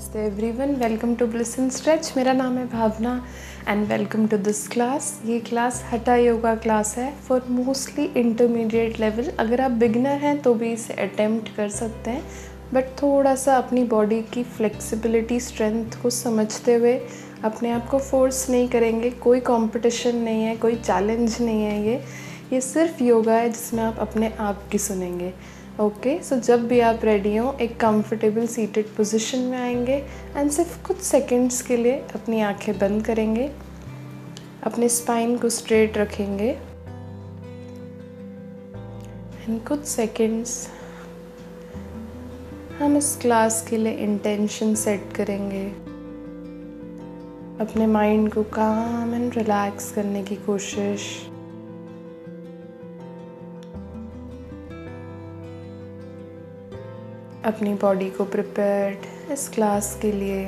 नमस्ते everyone, welcome to bliss and stretch. मेरा नाम है Bhavna and welcome to this class. ये क्लास हठा योगा क्लास है फॉर मोस्टली इंटरमीडिएट लेवल। अगर आप बिगिनर हैं तो भी इसे अटेम्प्ट कर सकते हैं, बट थोड़ा सा अपनी बॉडी की फ्लेक्सिबिलिटी, स्ट्रेंथ को समझते हुए अपने आप को फोर्स नहीं करेंगे। कोई कंपटीशन नहीं है, कोई चैलेंज नहीं है। ये सिर्फ योगा है जिसमें आप अपने आप की सुनेंगे। ओके, सो जब भी आप रेडी हो एक कंफर्टेबल सीटेड पोजीशन में आएंगे एंड सिर्फ कुछ सेकंड्स के लिए अपनी आंखें बंद करेंगे, अपने स्पाइन को स्ट्रेट रखेंगे एंड कुछ सेकंड्स हम इस क्लास के लिए इंटेंशन सेट करेंगे। अपने माइंड को काम एंड रिलैक्स करने की कोशिश, अपनी बॉडी को प्रिपेयर्ड इस क्लास के लिए।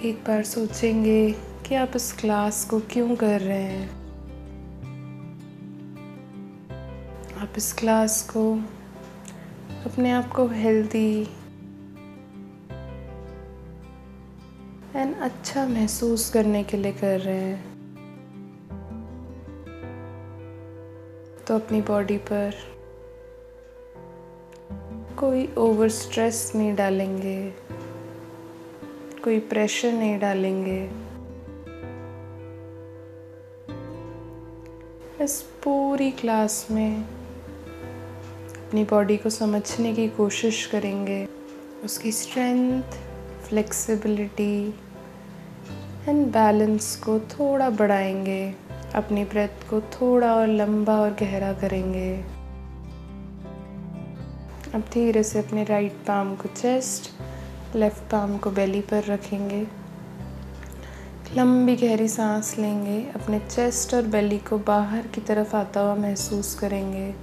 एक बार सोचेंगे कि आप इस क्लास को क्यों कर रहे हैं। आप इस क्लास को अपने आप को हेल्दी एंड अच्छा महसूस करने के लिए कर रहे हैं। तो अपनी बॉडी पर कोई ओवर स्ट्रेस नहीं डालेंगे, कोई प्रेशर नहीं डालेंगे। इस पूरी क्लास में अपनी बॉडी को समझने की कोशिश करेंगे, उसकी स्ट्रेंथ, फ्लेक्सिबिलिटी एंड बैलेंस को थोड़ा बढ़ाएंगे। अपनी ब्रेथ को थोड़ा और लंबा और गहरा करेंगे। अब धीरे से अपने राइट पाम को चेस्ट, लेफ्ट पाम को बेली पर रखेंगे। लंबी गहरी सांस लेंगे। अपने चेस्ट और बेली को बाहर की तरफ आता हुआ महसूस करेंगे।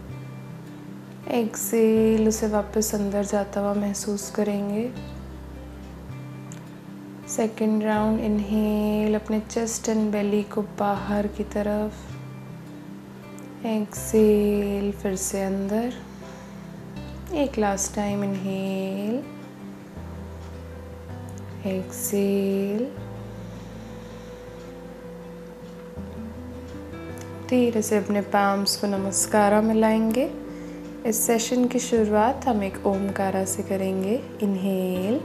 एक्सेल, उसे वापस अंदर जाता हुआ महसूस करेंगे। सेकेंड राउंड इनहेल, अपने चेस्ट एंड बेली को बाहर की तरफ। एक्सेल, फिर से अंदर। एक लास्ट टाइम इनहेल, एक्सेल। धीरे से अपने पाम्स को नमस्कारा में लाएंगे। इस सेशन की शुरुआत हम एक ओमकारा से करेंगे। इनहेल,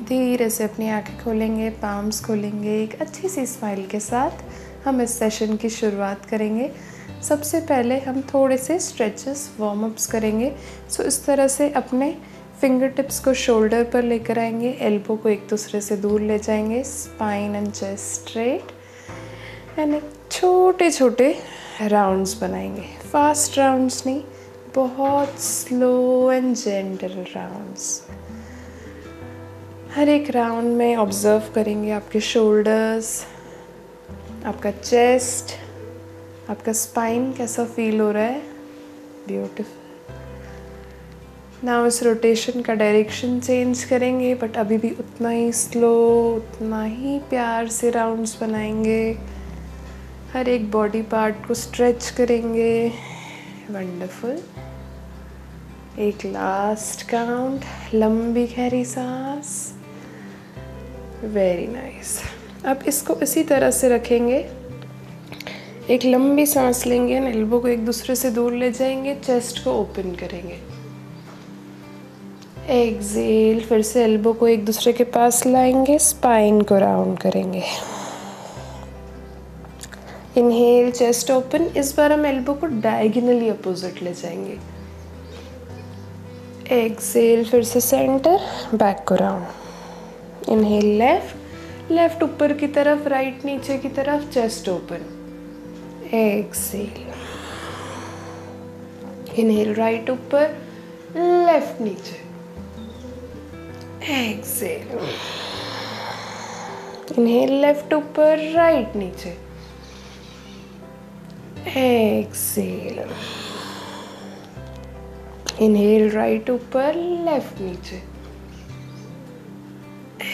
धीरे से अपनी आंखें खोलेंगे, पाम्स खोलेंगे। एक अच्छी सी स्माइल के साथ हम इस सेशन की शुरुआत करेंगे। सबसे पहले हम थोड़े से स्ट्रेचेस, वार्म अप्स करेंगे। सो इस तरह से अपने फिंगर टिप्स को शोल्डर पर लेकर आएंगे, एल्बो को एक दूसरे से दूर ले जाएंगे, spine and chest straight and एक छोटे छोटे राउंड्स बनाएंगे। फास्ट राउंड्स नहीं, बहुत स्लो एंड जेंटल राउंड्स। हर एक राउंड में ऑब्जर्व करेंगे आपके शोल्डर्स, आपका चेस्ट, आपका स्पाइन कैसा फील हो रहा है। ब्यूटीफुल। नाउ इस रोटेशन का डायरेक्शन चेंज करेंगे, बट अभी भी उतना ही स्लो, उतना ही प्यार से राउंड्स बनाएंगे। हर एक बॉडी पार्ट को स्ट्रेच करेंगे। वंडरफुल। एक लास्ट काउंट, लंबी गहरी सांस। Very nice. अब इसको इसी तरह से रखेंगे। एक लंबी सांस लेंगे, एल्बो को एक दूसरे से दूर ले जाएंगे, चेस्ट को ओपन करेंगे। एक्सेल, फिर से एल्बो को एक दूसरे के पास लाएंगे, स्पाइन को राउंड करेंगे। Inhale, chest open. इस बार हम एल्बो को डायगोनली अपोजिट ले जाएंगे। एक्सेल, फिर से सेंटर, बैक को राउंड। इनहेल, लेफ्ट ऊपर की तरफ, राइट नीचे की तरफ, chest open. Exhale, inhale, right ऊपर, लेफ्ट नीचे। एक्सेल, इनहेल, लेफ्ट ऊपर, राइट नीचे। एक्सेल, इनहेल राइट ऊपर, लेफ्ट नीचे,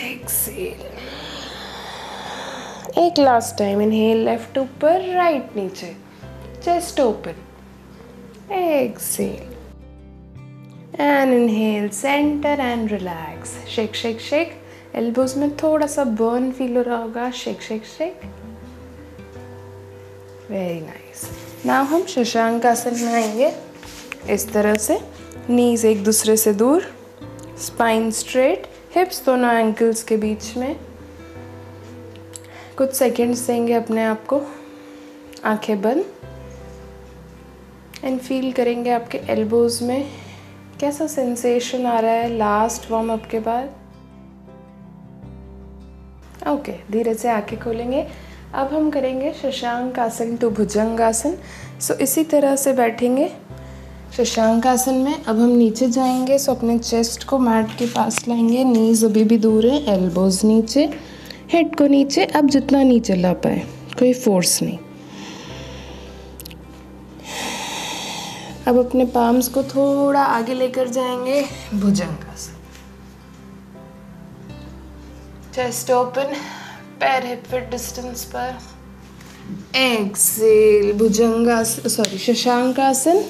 एक्सेल। एक लास्ट टाइम, इनहेल लेफ्ट ऊपर, राइट नीचे, chest open, exhale, and inhale centre and relax. Shake shake shake. Elbows में थोड़ा सा बर्न फील हो रहा होगा, shake shake shake. Very nice. Now हम शशांक आसन में आएंगे इस तरह से, नीज एक दूसरे से दूर, स्पाइन स्ट्रेट, हिप्स दोनों एंकल्स के बीच में। कुछ सेकंड्स देंगे अपने आप को, आंखें बंद, एंड फील करेंगे आपके एल्बोज में कैसा सेंसेशन आ रहा है लास्ट वार्म अप के बाद। ओके, धीरे से आंखें खोलेंगे। अब हम करेंगे शशांक आसन टू भुजंग आसन। सो इसी तरह से बैठेंगे शशांक आसन में। अब हम नीचे जाएंगे, सो अपने चेस्ट को मैट के पास लाएंगे, नीज अभी भी दूर है, एल्बोज नीचे, हेड को नीचे, अब जितना नीचे ला पाए, कोई फोर्स नहीं। अब अपने पाम्स को थोड़ा आगे लेकर जाएंगे, भुजंग आसन। चेस्ट ओपन, पैर हिप फिट डिस्टेंस पर, एक्सेल, भुजंग आसन, सॉरी शशांक आसन।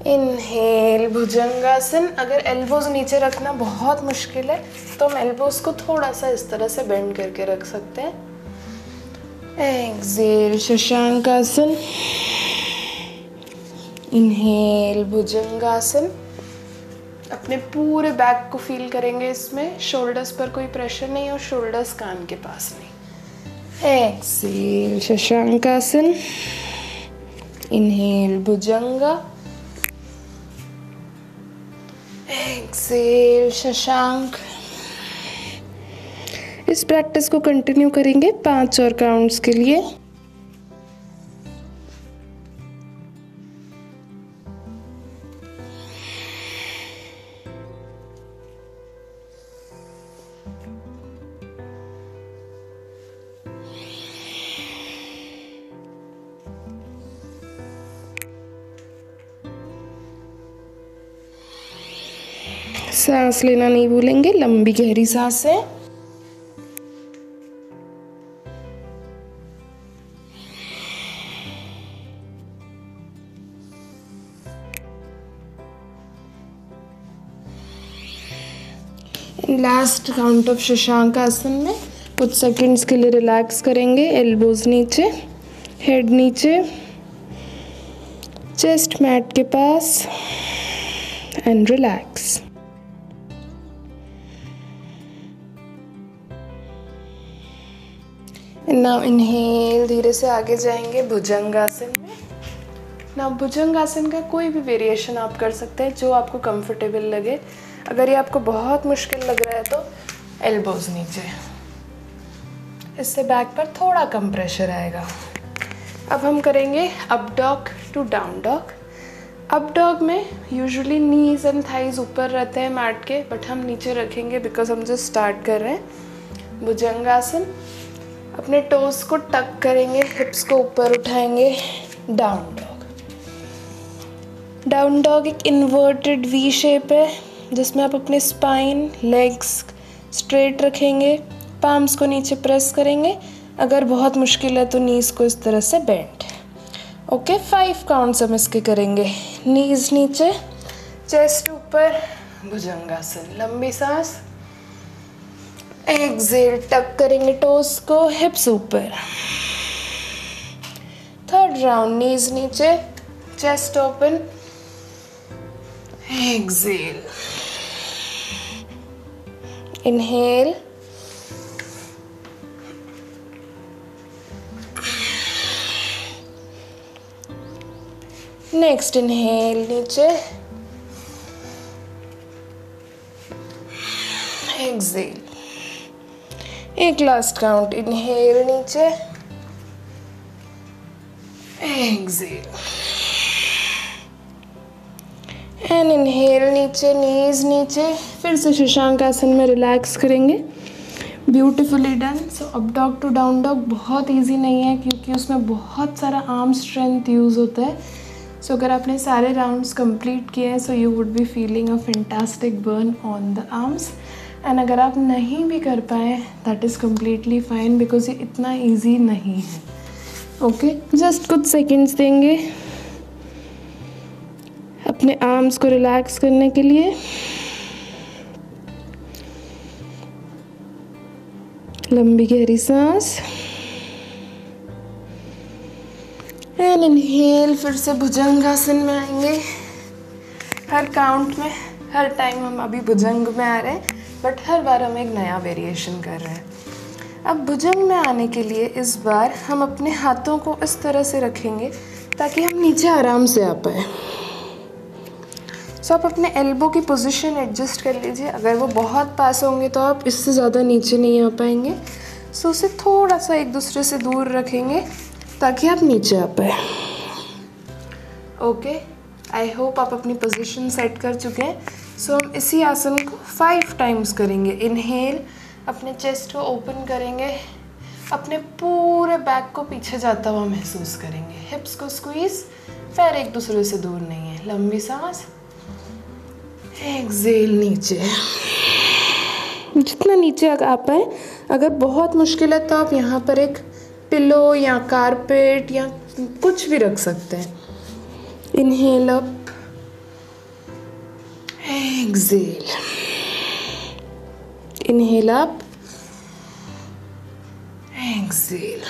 इनहेल भुजंग आसन। अगर एल्बोज नीचे रखना बहुत मुश्किल है तो हम एल्बोज को थोड़ा सा इस तरह से बेंड करके रख सकते हैं। एक्सेल शशांक आसन। इनहेल भुजंग आसन। अपने पूरे बैक को फील करेंगे इसमें, शोल्डर्स पर कोई प्रेशर नहीं और शोल्डर्स कान के पास नहीं। Exhale Shashank asana. Inhale Bhujanga, exhale Shashank. इस प्रैक्टिस को कंटिन्यू करेंगे 5 और काउंट्स के लिए। सांस लेना नहीं भूलेंगे, लंबी गहरी सांस है। लास्ट काउंट ऑफ शशांक आसन में कुछ सेकंड्स के लिए रिलैक्स करेंगे, एल्बोज नीचे, हेड नीचे, चेस्ट मैट के पास, एंड रिलैक्स। नाउ इनहेल, धीरे से आगे जाएंगे भुजंग आसन में। नाउ भुजंग आसन का कोई भी वेरिएशन आप कर सकते हैं जो आपको कंफर्टेबल लगे। अगर ये आपको बहुत मुश्किल लग रहा है तो एल्बोज नीचे, इससे बैक पर थोड़ा कम प्रेशर आएगा। अब हम करेंगे up dog to down dog. Up dog में यूजुअली नीज एंड थाइज ऊपर रहते हैं मैट के, बट हम नीचे रखेंगे बिकॉज हम जस्ट स्टार्ट कर रहे हैं। भुजंग आसन। अपने टोस को टक करेंगे, हिप्स को ऊपर उठाएंगे, डाउन डॉग। डाउन डॉग एक इन्वर्टेड वी शेप है जिसमें आप अपने स्पाइन, लेग्स स्ट्रेट रखेंगे, पाम्स को नीचे प्रेस करेंगे। अगर बहुत मुश्किल है तो नीज को इस तरह से बेंड। ओके, 5 काउंट्स हम इसके करेंगे। नीज नीचे, चेस्ट ऊपर, भुजंगासन। लंबी सांस। एक्सेल, टक करेंगे टोस को, हिप्स ऊपर। थर्ड राउंड, नीज नीचे, chest open, exhale. Inhale, next inhale, नीचे, एक्सेल। एक लास्ट काउंट, इनहेल नीचे, एक्सेल, एंड इनहेल नीचे, नीज नीचे। फिर से शशांक आसन में रिलैक्स करेंगे। Beautifully done. So up dog to down dog बहुत इजी नहीं है क्योंकि उसमें बहुत सारा आर्म स्ट्रेंथ यूज़ होता है, सो अगर आपने सारे राउंड्स कंप्लीट किए हैं, so you would be feeling a fantastic burn on the arms. And अगर आप नहीं भी कर पाए, that is completely fine, because ये इतना ईजी नहीं है। ओके, जस्ट कुछ सेकेंड्स देंगे अपने आर्म्स को रिलैक्स करने के लिए। लंबी गहरी सांस एंड इनहेल। फिर से भुजंगासन में आएंगे। हर काउंट में, हर टाइम हम अभी भुजंग में आ रहे हैं, बट हर बार हम एक नया वेरिएशन कर रहे हैं। अब भुजंग में आने के लिए इस बार हम अपने हाथों को इस तरह से रखेंगे ताकि हम नीचे आराम से आ पाए। सो आप अपने एल्बो की पोजीशन एडजस्ट कर लीजिए। अगर वो बहुत पास होंगे तो आप इससे ज़्यादा नीचे नहीं आ पाएंगे। सो उसे थोड़ा सा एक दूसरे से दूर रखेंगे ताकि आप नीचे आ पाए। ओके, आई होप आप अपनी पोजीशन सेट कर चुके हैं। सो हम इसी आसन को 5 टाइम्स करेंगे। इनहेल, अपने चेस्ट को ओपन करेंगे, अपने पूरे बैक को पीछे जाता हुआ महसूस करेंगे। हिप्स को स्क्वीज, पैर एक दूसरे से दूर नहीं है। लंबी सांस, एक्सेल नीचे, जितना नीचे आ पाए। अगर बहुत मुश्किल है तो आप यहाँ पर एक पिलो या कारपेट या कुछ भी रख सकते हैं। Inhale up, exhale, inhale up, exhale,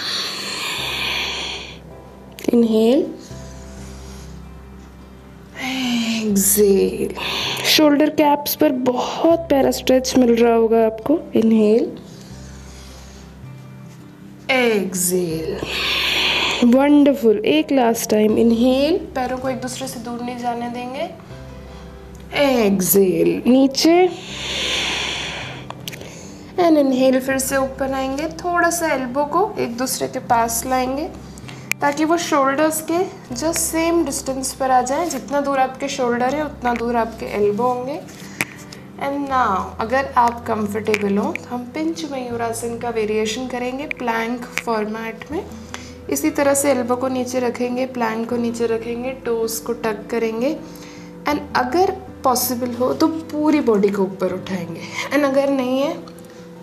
inhale, exhale. Shoulder caps पर बहुत प्यारा स्ट्रेच मिल रहा होगा आपको। Inhale, exhale, wonderful. एक लास्ट टाइम। इनहेल, पैरों को एक दूसरे से दूर नहीं जाने देंगे। एक्सेल, नीचे एंड इनहेल। फिर से ऊपर आएंगे, थोड़ा सा एल्बो को एक दूसरे के पास लाएंगे ताकि वो शोल्डर्स के जस्ट सेम डिस्टेंस पर आ जाएं। जितना दूर आपके शोल्डर है उतना दूर आपके एल्बो होंगे। एंड नाउ अगर आप कंफर्टेबल हो तो हम पिंच मयूरासन का वेरिएशन करेंगे प्लैंक फॉर्मेट में। इसी तरह से एल्बो को नीचे रखेंगे, प्लैंक को नीचे रखेंगे, टोस को टक करेंगे एंड अगर पॉसिबल हो तो पूरी बॉडी को ऊपर उठाएंगे। एंड अगर नहीं है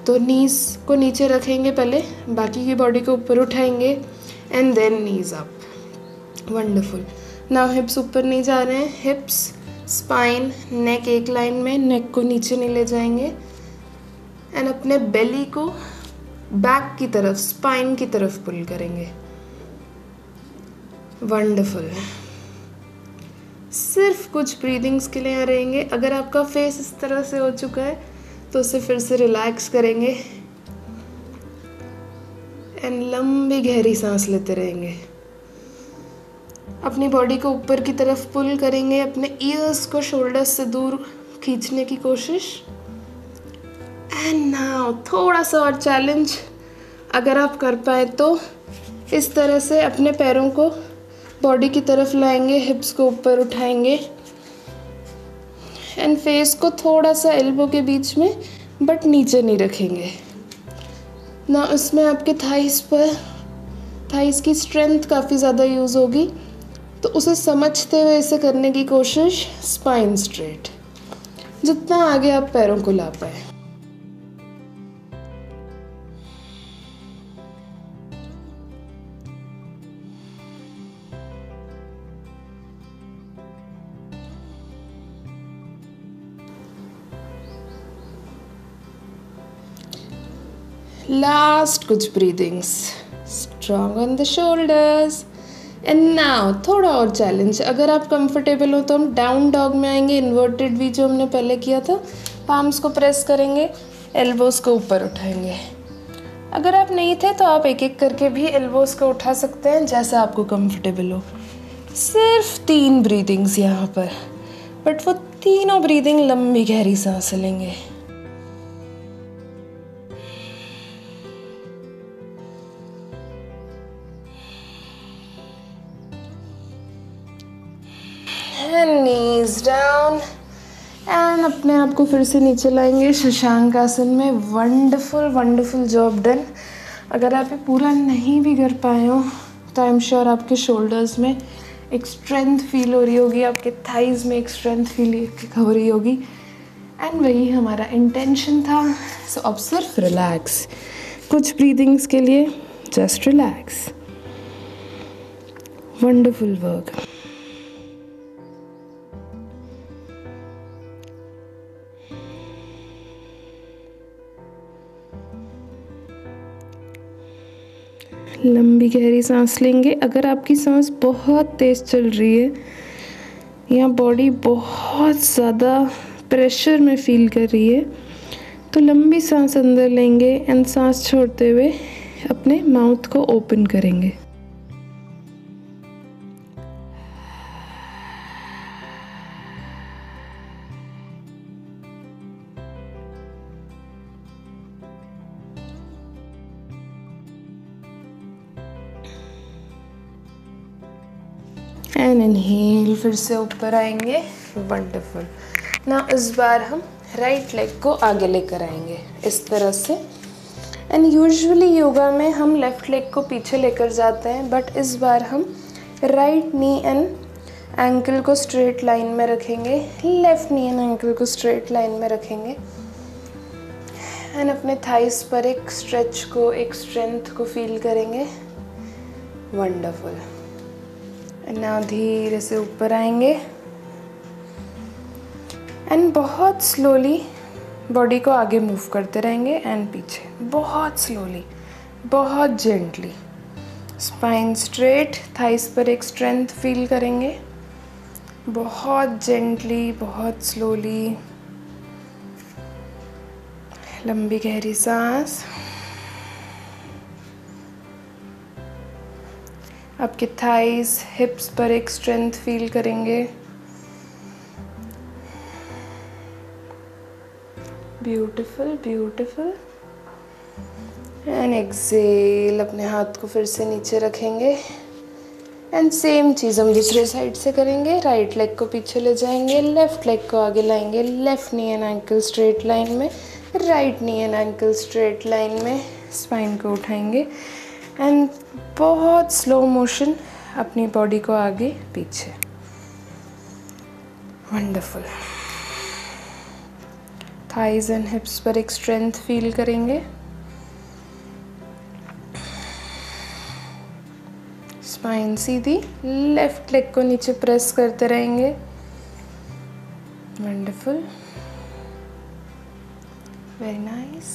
तो नीज को नीचे रखेंगे, पहले बाकी की बॉडी को ऊपर उठाएंगे and then knees up. Wonderful. Now hips ऊपर नहीं जा रहे हैं। हिप्स, स्पाइन, नेक एक लाइन में, नेक को नीचे नहीं ले जाएंगे एंड अपने बेली को बैक की तरफ, स्पाइन की तरफ पुल करेंगे। वंडरफुल। सिर्फ कुछ ब्रीदिंग्स के लिए रहेंगे। अगर आपका फेस इस तरह से हो चुका है तो उसे फिर से रिलैक्स करेंगे एंड लंबी गहरी सांस लेते रहेंगे। अपनी बॉडी को ऊपर की तरफ पुल करेंगे, अपने ईयर्स को शोल्डर्स से दूर खींचने की कोशिश। एंड नाउ थोड़ा सा और चैलेंज, अगर आप कर पाए तो इस तरह से अपने पैरों को बॉडी की तरफ लाएंगे, हिप्स को ऊपर उठाएंगे एंड फेस को थोड़ा सा एल्बो के बीच में बट नीचे नहीं रखेंगे ना। उसमें आपके थाइस पर, थाइस की स्ट्रेंथ काफ़ी ज़्यादा यूज़ होगी, तो उसे समझते हुए इसे करने की कोशिश। स्पाइन स्ट्रेट, जितना आगे आप पैरों को ला पाए। लास्ट कुछ breathings, strong on the shoulders. And now थोड़ा और चैलेंज, अगर आप कंफर्टेबल हो तो हम डाउन डॉग में आएंगे। इन्वर्टेड वी जो हमने पहले किया था, पाम्स को प्रेस करेंगे, एल्बोस को ऊपर उठाएंगे। अगर आप नहीं थे तो आप एक एक करके भी एल्बोस को उठा सकते हैं, जैसा आपको कंफर्टेबल हो। सिर्फ 3 ब्रीदिंग्स यहाँ पर, बट वो तीनों ब्रीदिंग लंबी गहरी सांस लेंगे। नीज डाउन एंड अपने आप को फिर से नीचे लाएंगे शशांक आसन में। Wonderful wonderful job done. अगर आप ये पूरा नहीं भी कर पाए हो तो आई एम श्योर आपके शोल्डर्स में एक स्ट्रेंथ फील हो रही होगी, आपके थाइज़ में एक स्ट्रेंथ फील हो रही होगी। एंड वही हमारा इंटेंशन था। सो अब सिर्फ रिलैक्स, कुछ ब्रीदिंग्स के लिए जस्ट रिलैक्स। Wonderful work. लंबी गहरी सांस लेंगे। अगर आपकी सांस बहुत तेज़ चल रही है या बॉडी बहुत ज़्यादा प्रेशर में फील कर रही है तो लंबी सांस अंदर लेंगे एंड सांस छोड़ते हुए अपने माउथ को ओपन करेंगे। एंड इनहेल, फिर से ऊपर आएंगे। वंडरफुल। ना इस बार हम राइट लेग को आगे लेकर आएंगे इस तरह से। एंड यूजुअली योगा में हम लेफ़्ट लेग को पीछे लेकर जाते हैं, बट इस बार हम राइट नी एंड एंकल को स्ट्रेट लाइन में रखेंगे, लेफ़्ट नी एंड एंकल को स्ट्रेट लाइन में रखेंगे। एंड अपने थाइस पर एक स्ट्रेच को, एक स्ट्रेंथ को फील करेंगे। वंडरफुल। एंड नाउ धीरे से ऊपर आएंगे एंड बहुत स्लोली बॉडी को आगे मूव करते रहेंगे एंड पीछे, बहुत स्लोली, बहुत जेंटली। स्पाइन स्ट्रेट, थाइस पर एक स्ट्रेंथ फील करेंगे। बहुत जेंटली, बहुत स्लोली। लंबी गहरी सांस। आपके थाइस, हिप्स पर एक स्ट्रेंथ फील करेंगे। Beautiful, beautiful. एंड एक्सेल, अपने हाथ को फिर से नीचे रखेंगे एंड सेम चीज़ हम दूसरे साइड से करेंगे। राइट लेग को पीछे ले जाएंगे, लेफ्ट लेग को आगे लाएंगे, left knee and ankle straight line में, right knee and ankle straight line में। स्पाइन को उठाएंगे एंड बहुत स्लो मोशन अपनी बॉडी को आगे पीछे। वंडरफुल। थाइज एंड हिप्स पर एक स्ट्रेंथ फील करेंगे। स्पाइन सीधी, लेफ्ट लेग को नीचे प्रेस करते रहेंगे। Wonderful, very nice.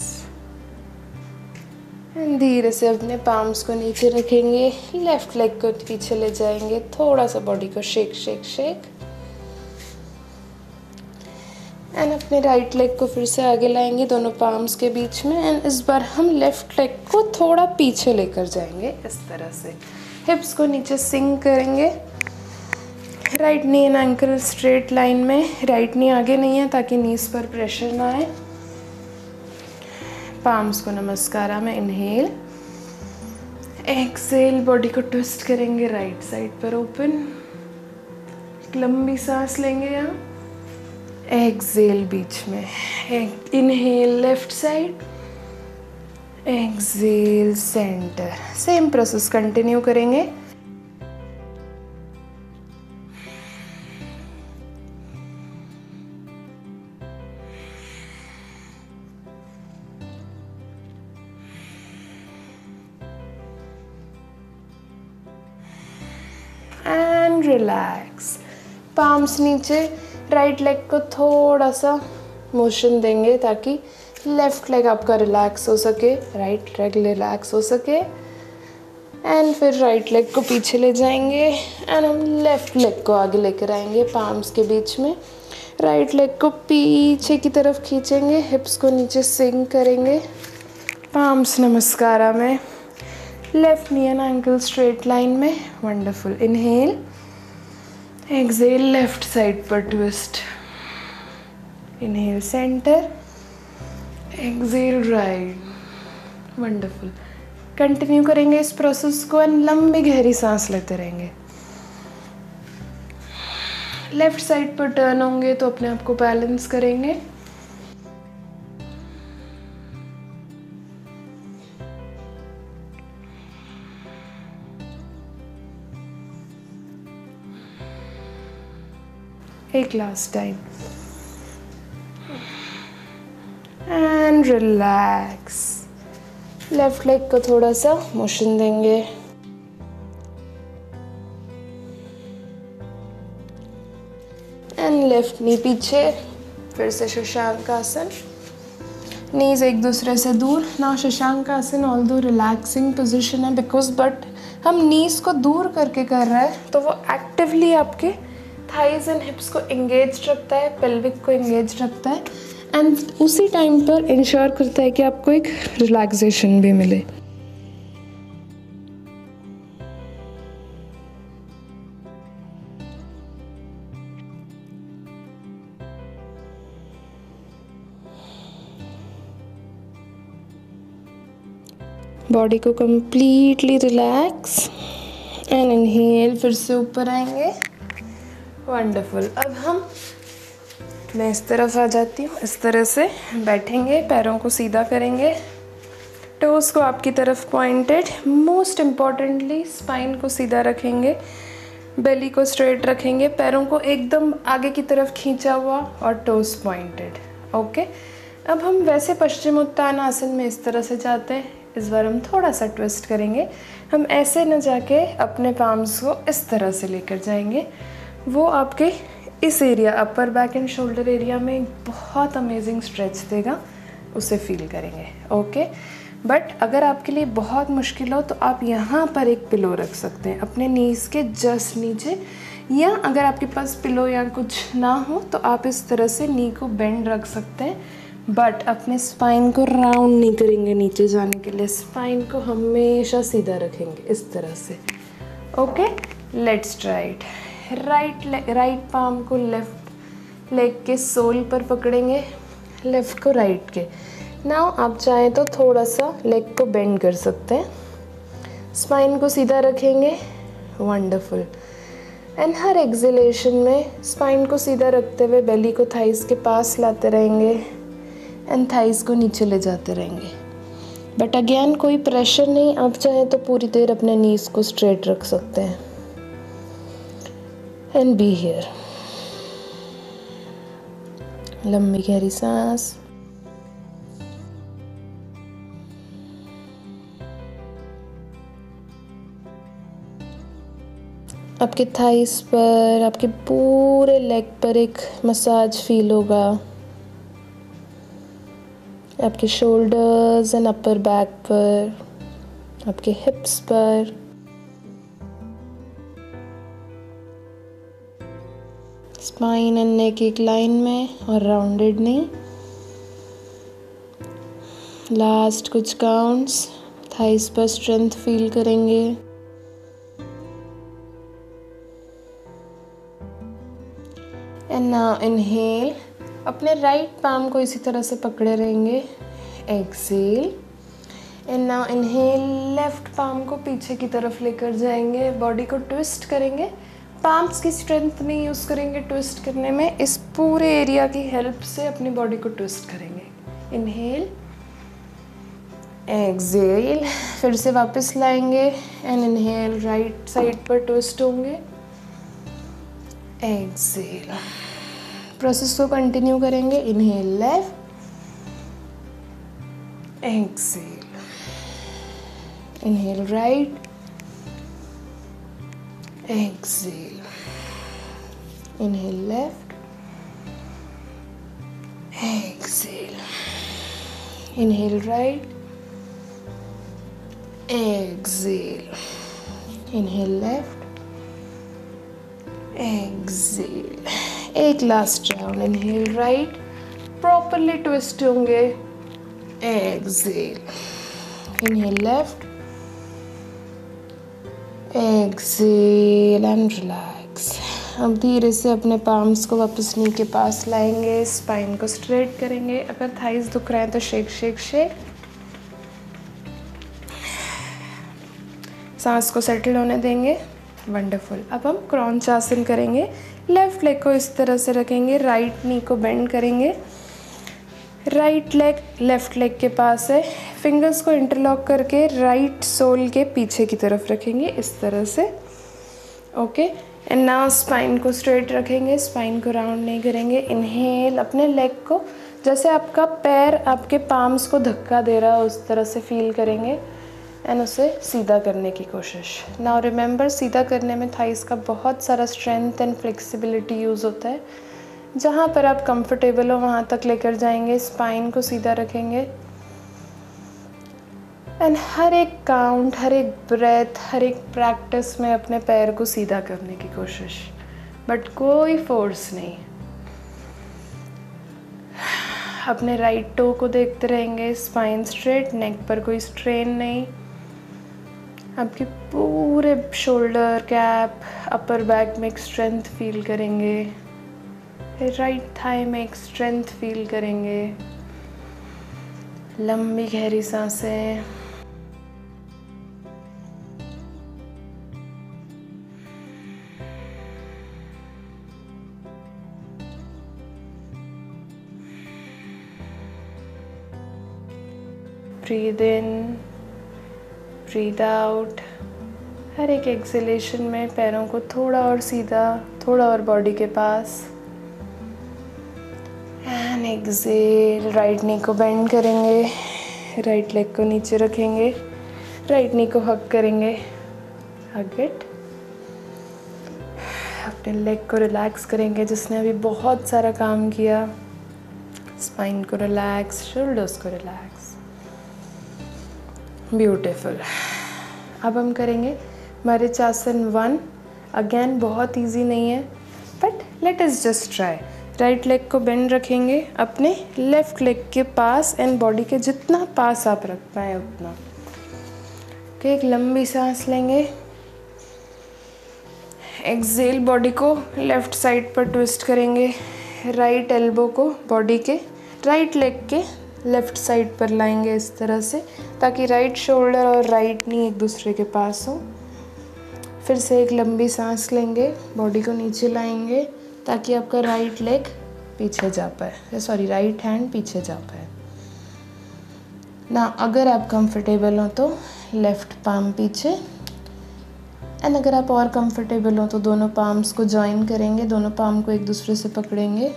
एंड धीरे से अपने पाम्स को नीचे रखेंगे, लेफ्ट लेग को पीछे ले जाएंगे, थोड़ा सा बॉडी को शेक शेक शेक। एंड अपने राइट लेग को फिर से आगे लाएंगे दोनों पाम्स के बीच में। एंड इस बार हम लेफ्ट लेग को थोड़ा पीछे लेकर जाएंगे इस तरह से। हिप्स को नीचे सिंक करेंगे। Right knee and ankle straight line में। राइट नी आगे नहीं है ताकि नीज पर प्रेशर ना आए। पाम्स को नमस्कारा में इनहेल, एक्सेल, बॉडी को ट्विस्ट करेंगे राइट साइड पर ओपन। एक लंबी सांस लेंगे यहाँ, एक्सेल बीच में। Inhale left side, exhale centre. Same process continue करेंगे। And relax. पाम्स नीचे, राइट लेग को थोड़ा सा मोशन देंगे ताकि लेफ्ट लेग आपका रिलैक्स हो सके, राइट लेग रिलैक्स हो सके। एंड फिर राइट लेग को पीछे ले जाएंगे एंड हम लेफ्ट लेग को आगे लेकर आएंगे पाम्स के बीच में। राइट लेग को पीछे की तरफ खींचेंगे, हिप्स को नीचे सिंक करेंगे। पाम्स नमस्कारा में, left knee and ankle straight line में। Wonderful. Inhale, exhale, left side पर twist. Inhale centre, exhale right. Wonderful. Continue करेंगे इस प्रोसेस को एंड लंबी गहरी सांस लेते रहेंगे। लेफ्ट साइड पर टर्न होंगे तो अपने आप को बैलेंस करेंगे। एक last time and relax. Left leg को थोड़ा सा मोशन देंगे। एंड लेफ्ट नी पीछे, फिर से शशांक आसन, नीज एक दूसरे से दूर। ना शशांक आसन ऑल दो रिलैक्सिंग पोजिशन है बिकॉज बट हम नीज को दूर करके कर रहे हैं तो वो एक्टिवली आपके थाइज एंड हिप्स को एंगेज रखता है, पेल्विक को एंगेज रखता है एंड उसी टाइम पर इंश्योर करता है कि आपको एक रिलैक्सेशन भी मिले। बॉडी को कंप्लीटली रिलैक्स एंड इनहेल, फिर से ऊपर आएंगे। वंडरफुल। अब मैं इस तरफ आ जाती हूँ, इस तरह से बैठेंगे, पैरों को सीधा करेंगे, टोस को आपकी तरफ पॉइंटेड, मोस्ट इम्पॉर्टेंटली स्पाइन को सीधा रखेंगे, बेली को स्ट्रेट रखेंगे, पैरों को एकदम आगे की तरफ खींचा हुआ और टोस पॉइंटेड। ओके, अब हम वैसे पश्चिमोत्तान आसन में इस तरह से जाते हैं, इस बार हम थोड़ा सा ट्विस्ट करेंगे। हम ऐसे न जाके अपने पाम्स को इस तरह से लेकर जाएंगे, वो आपके इस area upper back and shoulder area में बहुत अमेजिंग स्ट्रेच देगा, उसे फील करेंगे। ओके, बट अगर आपके लिए बहुत मुश्किल हो तो आप यहाँ पर एक पिलो रख सकते हैं अपने नीज के जस्ट नीचे, या अगर आपके पास पिलो या कुछ ना हो तो आप इस तरह से नी को बेंड रख सकते हैं, बट अपने स्पाइन को राउंड नहीं करेंगे नीचे जाने के लिए, स्पाइन को हमेशा सीधा रखेंगे इस तरह से। Okay, let's try it. Right palm को लेफ्ट लेग के सोल पर पकड़ेंगे, लेफ्ट को राइट के। नाउ आप चाहें तो थोड़ा सा लेग को बेंड कर सकते हैं, स्पाइन को सीधा रखेंगे। वंडरफुल। एंड हर एक्सहेलेशन में स्पाइन को सीधा रखते हुए बेली को थाइस के पास लाते रहेंगे एंड थाइस को नीचे ले जाते रहेंगे, बट अगेन कोई प्रेशर नहीं। आप चाहें तो पूरी देर अपने नीज को स्ट्रेट रख सकते हैं एंड बी हियर। लंबी गहरी सांस। आपके थाइस पर, आपके पूरे लेग पर एक मसाज फील होगा, आपके शोल्डर्स एंड अपर बैक पर, आपके हिप्स पर। स्पाइन एंड नेक एक लाइन में और राउंडेड नहीं। लास्ट कुछ काउंट्स, थाइस पर स्ट्रेंथ फील करेंगे। एंड नाउ इनहेल, अपने राइट पाम को इसी तरह से पकड़े रहेंगे। Exhale and now inhale, left palm को पीछे की तरफ लेकर जाएंगे, बॉडी को ट्विस्ट करेंगे, पाम्स की स्ट्रेंथ नहीं यूज़ करेंगे ट्विस्ट करने में, इस पूरे एरिया की हेल्प से अपनी बॉडी को ट्विस्ट करेंगे। इनहेल, एक्सेल, फिर से वापस लाएंगे एंड इनहेल, राइट साइड पर ट्विस्ट होंगे। एक्सेल, प्रोसेस को कंटिन्यू करेंगे। Inhale left, exhale, inhale right, exhale, inhale left, exhale, inhale right, exhale, inhale left, exhale. एक last round. Inhale right, properly twist होंगे। Exhale, inhale left, exhale and relax. अब धीरे से अपने palms को वापस नी के पास लाएंगे, स्पाइन को स्ट्रेट करेंगे। अगर थाइस दुख रहे हैं तो शेक शेक शेक। सांस को सेटल होने देंगे। वंडरफुल। अब हम क्रॉन्च आसन करेंगे। लेफ्ट लेग को इस तरह से रखेंगे, राइट नी को बेंड करेंगे, राइट लेग लेफ्ट लेग के पास है, फिंगर्स को इंटरलॉक करके राइट सोल के पीछे की तरफ रखेंगे इस तरह से। ओके, एंड नाउ स्पाइन को स्ट्रेट रखेंगे, स्पाइन को राउंड नहीं करेंगे। इनहेल, अपने लेग को जैसे आपका पैर आपके पाम्स को धक्का दे रहा है उस तरह से फील करेंगे एंड उसे सीधा करने की कोशिश। नाउ रिमेंबर, सीधा करने में थाइस का बहुत सारा स्ट्रेंथ एंड फ्लेक्सिबिलिटी यूज़ होता है। जहाँ पर आप कंफर्टेबल हो वहाँ तक लेकर जाएंगे, स्पाइन को सीधा रखेंगे एंड हर एक काउंट, हर एक ब्रेथ, हर एक प्रैक्टिस में अपने पैर को सीधा करने की कोशिश, बट कोई फोर्स नहीं। अपने राइट टो को देखते रहेंगे, स्पाइन स्ट्रेट, नेक पर कोई स्ट्रेन नहीं। आपके पूरे शोल्डर, कैप, अपर बैक में एक स्ट्रेंथ फील करेंगे, राइट थाई में एक स्ट्रेंथ फील करेंगे। लंबी गहरी सांसें। Breathe in, breathe out. हर एक एक्सहेलेशन में पैरों को थोड़ा और सीधा, थोड़ा और बॉडी के पास। एंड एक्सेल, राइट नी को बेंड करेंगे, राइट लेग को नीचे रखेंगे, राइट नी को हग करेंगे, हग इट। अपने लेग को रिलैक्स करेंगे जिसने अभी बहुत सारा काम किया। स्पाइन को रिलैक्स, शोल्डर्स को रिलैक्स। ब्यूटीफुल। अब हम करेंगे मरीचासन 1। अगेन बहुत इजी नहीं है, but let us just try. Right leg को बेंड रखेंगे अपने लेफ्ट लेग के पास एंड बॉडी के जितना पास आप रख पाए उतना। ओके, एक लंबी सांस लेंगे। एक्सेल, बॉडी को लेफ्ट साइड पर ट्विस्ट करेंगे। राइट एल्बो को बॉडी के राइट लेग के लेफ्ट साइड पर लाएंगे इस तरह से, ताकि राइट शोल्डर और राइट नी एक दूसरे के पास हो। फिर से एक लंबी सांस लेंगे, बॉडी को नीचे लाएंगे ताकि आपका राइट लेग पीछे जा पाए, सॉरी राइट हैंड पीछे जा पाए ना। अगर आप कंफर्टेबल हो तो लेफ्ट पाम पीछे, एंड अगर आप और कंफर्टेबल हो तो दोनों पाम्स को जॉइन करेंगे, दोनों पाम को एक दूसरे से पकड़ेंगे।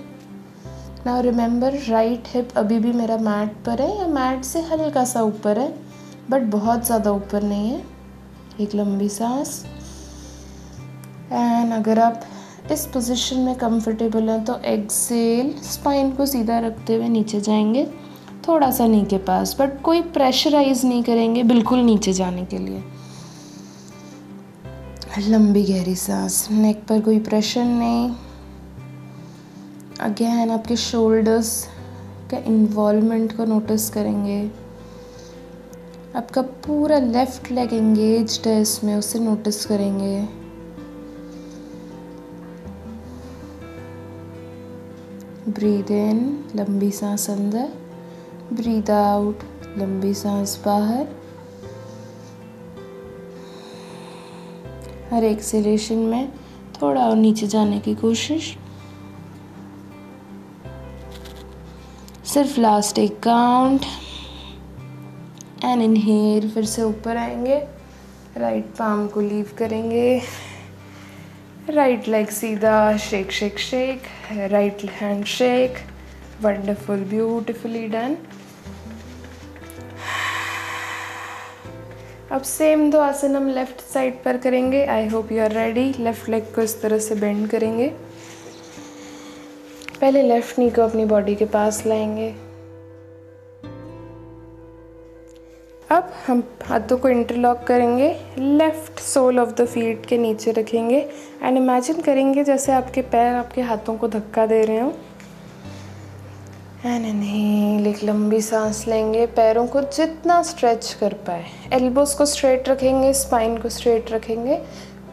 नाउ रिमेंबर, राइट हिप अभी भी मेरा मैट पर है या मैट से हल्का सा ऊपर है, बट बहुत ज़्यादा ऊपर नहीं है। एक लंबी सांस। एंड अगर आप इस पोजीशन में कंफर्टेबल हैं तो एक्सेल, स्पाइन को सीधा रखते हुए नीचे जाएंगे, थोड़ा सा नी के पास, बट कोई प्रेशराइज नहीं करेंगे बिल्कुल नीचे जाने के लिए। लंबी गहरी सांस, नेक पर कोई प्रेशर नहीं। अगेन आपके शोल्डर्स का इन्वॉल्वमेंट को नोटिस करेंगे। आपका पूरा लेफ्ट लेग एंगेज्ड है इसमें, उसे नोटिस करेंगे। ब्रीद इन, लंबी सांस अंदर। ब्रीद आउट, लंबी सांस बाहर। हर एक्सेलेशन में थोड़ा और नीचे जाने की कोशिश। सिर्फ लास्ट एक काउंट। एंड इनहेल, फिर से ऊपर आएंगे, राइट पाम को लीव करेंगे, राइट लेग सीधा, shake shake shake, right hand shake. Wonderful, beautifully done. अब सेम 2 आसन हम लेफ्ट साइड पर करेंगे। I hope you are ready. Left leg को इस तरह से बेंड करेंगे। पहले लेफ्ट नी को अपनी बॉडी के पास लाएंगे। अब हम हाथों को इंटरलॉक करेंगे, left sole of the feet के नीचे रखेंगे एंड इमेजिन करेंगे जैसे आपके पैर आपके हाथों को धक्का दे रहे हो। एंड इनहेल, एक लंबी सांस लेंगे, पैरों को जितना स्ट्रेच कर पाए। एल्बोज को स्ट्रेट रखेंगे, स्पाइन को स्ट्रेट रखेंगे।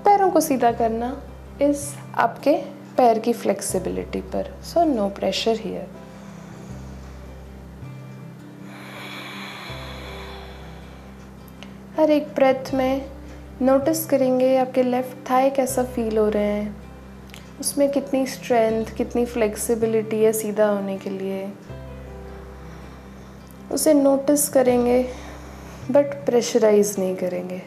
पैरों को सीधा करना इस आपके पैर की फ्लेक्सिबिलिटी पर, सो नो प्रेशर हियर। हर एक ब्रेथ में नोटिस करेंगे आपके लेफ्ट थाई कैसा फील हो रहे हैं, उसमें कितनी स्ट्रेंथ, कितनी फ्लेक्सिबिलिटी है सीधा होने के लिए, उसे नोटिस करेंगे बट प्रेशराइज नहीं करेंगे।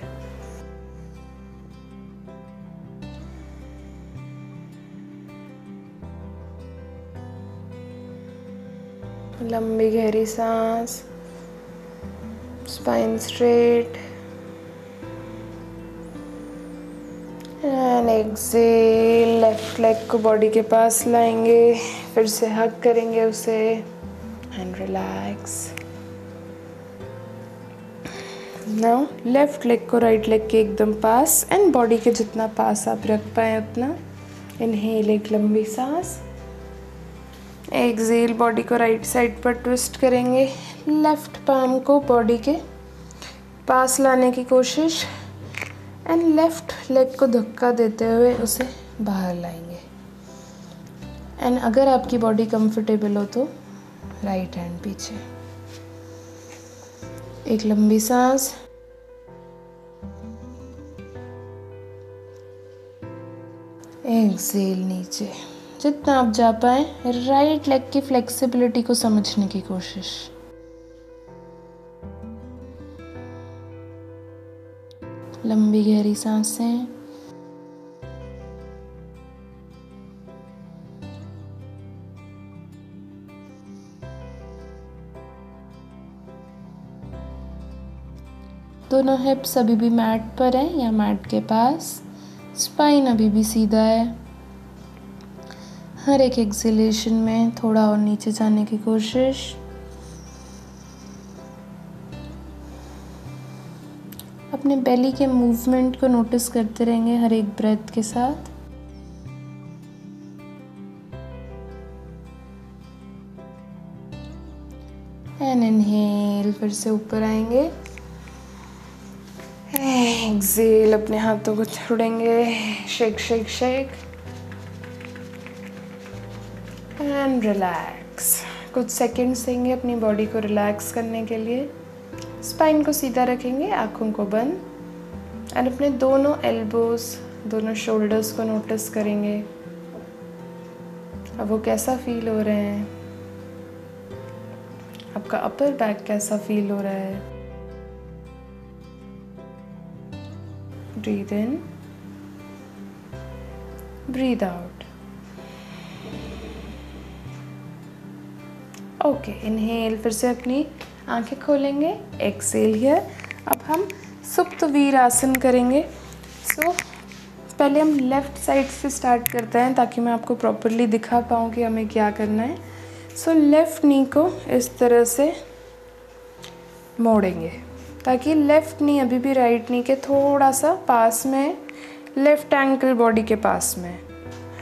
लंबी गहरी सांस, spine straight and exhale. Left leg को बॉडी के पास लाएंगे, फिर से हग करेंगे उसे and relax. Now left leg को राइट लेग के एकदम पास एंड बॉडी के जितना पास आप रख पाए उतना। इनहेल, एक लंबी सांस। एक्सेल, बॉडी को राइट साइड पर ट्विस्ट करेंगे। लेफ्ट पाम को बॉडी के पास लाने की कोशिश एंड लेफ्ट लेग को धक्का देते हुए उसे बाहर लाएंगे। एंड अगर आपकी बॉडी कंफर्टेबल हो तो राइट हैंड पीछे। एक लंबी सांस। एक्सेल, नीचे जितना आप जा पाए। राइट लेग की फ्लेक्सिबिलिटी को समझने की कोशिश। लंबी गहरी सांसें। दोनों हिप्स अभी भी मैट पर है या मैट के पास। स्पाइन अभी भी सीधा है। हर एक एक्सेलेशन में थोड़ा और नीचे जाने की कोशिश। अपने बेली के मूवमेंट को नोटिस करते रहेंगे हर एक ब्रेथ के साथ। एंड इनहेल, फिर से ऊपर आएंगे। एक्सेल, अपने हाथों को छोड़ेंगे। Shake shake shake and relax. कुछ सेकंड्स देंगे अपनी बॉडी को रिलैक्स करने के लिए। स्पाइन को सीधा रखेंगे, आँखों को बंद एंड अपने दोनों एल्बोज, दोनों शोल्डर्स को नोटिस करेंगे। अब वो कैसा फील हो रहे हैं, आपका अपर बैक कैसा फील हो रहा है। Breathe in, breathe out. Okay, inhale, फिर से अपनी आंखें खोलेंगे। Exhale here. अब हम सुप्त वीरासन करेंगे। पहले हम लेफ़्ट साइड से स्टार्ट करते हैं ताकि मैं आपको प्रॉपरली दिखा पाऊँ कि हमें क्या करना है। लेफ़्ट नी को इस तरह से मोड़ेंगे ताकि लेफ़्ट नी अभी भी राइट नी के थोड़ा सा पास में, लेफ़्ट एंकल बॉडी के पास में।